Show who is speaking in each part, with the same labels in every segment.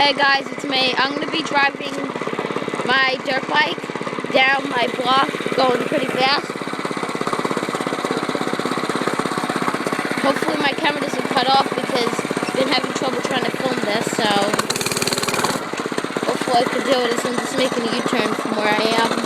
Speaker 1: Hey guys, it's me. I'm going to be driving my dirt bike down my block, going pretty fast. Hopefully my camera doesn't cut off because I've been having trouble trying to film this, so hopefully I can do it as I'm just making a U-turn from where I am.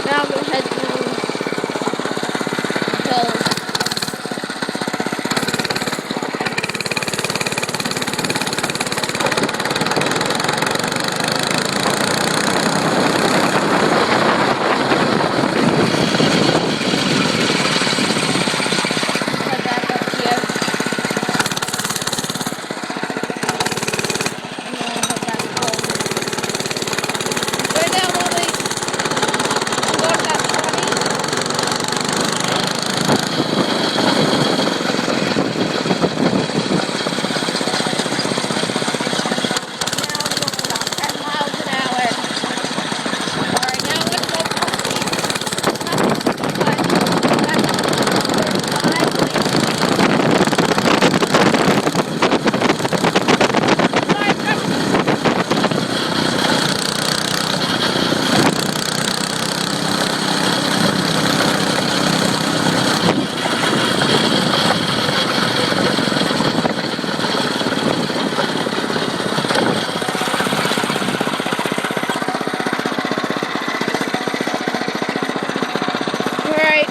Speaker 1: Now I'm going to head through the hills. Head back up here. And then head back home. Right now, Molly. Right.